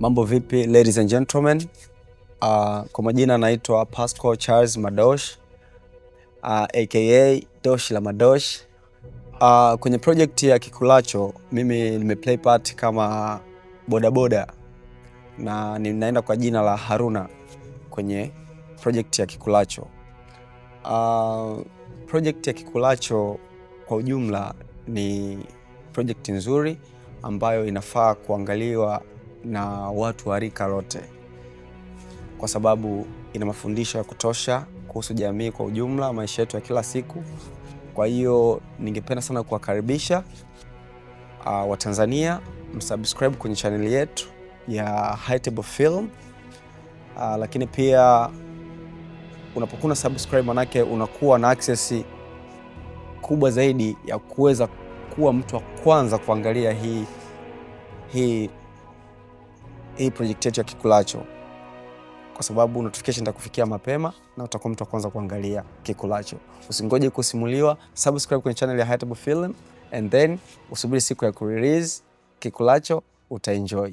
Mambo vipi ladies and gentlemen? Kwa majina naitwa Pascal Charles Madosh, aka Dosh la Madosh. Kwenye project ya Kikulacho mimi nimeplay part kama bodaboda na ninaenda kwa jina la Haruna kwenye project ya Kikulacho. Project ya Kikulacho kwa ujumla ni project nzuri ambayo inafaa kuangaliwa na watu wa rika lote, kwa sababu ina mafundisho ya kutosha kuhusu jamii kwa ujumla, maisha yetu ya kila siku. Kwa hiyo ningependa sana kuwakaribisha Watanzania msubscribe kwenye channel yetu ya Hightable Film. Lakini pia unapokuwa subscribe, manake unakuwa na access kubwa zaidi ya kuweza kuwa mtu wa kwanza kuangalia hii project yetu ya Kikulacho, kwa sababu notification itakufikia mapema na utakuwa mtu wa kwanza kuangalia Kikulacho. Usingoje kusimuliwa, subscribe kwenye channel ya Hightable Film and then usubiri siku ya kurelease Kikulacho, utaenjoy.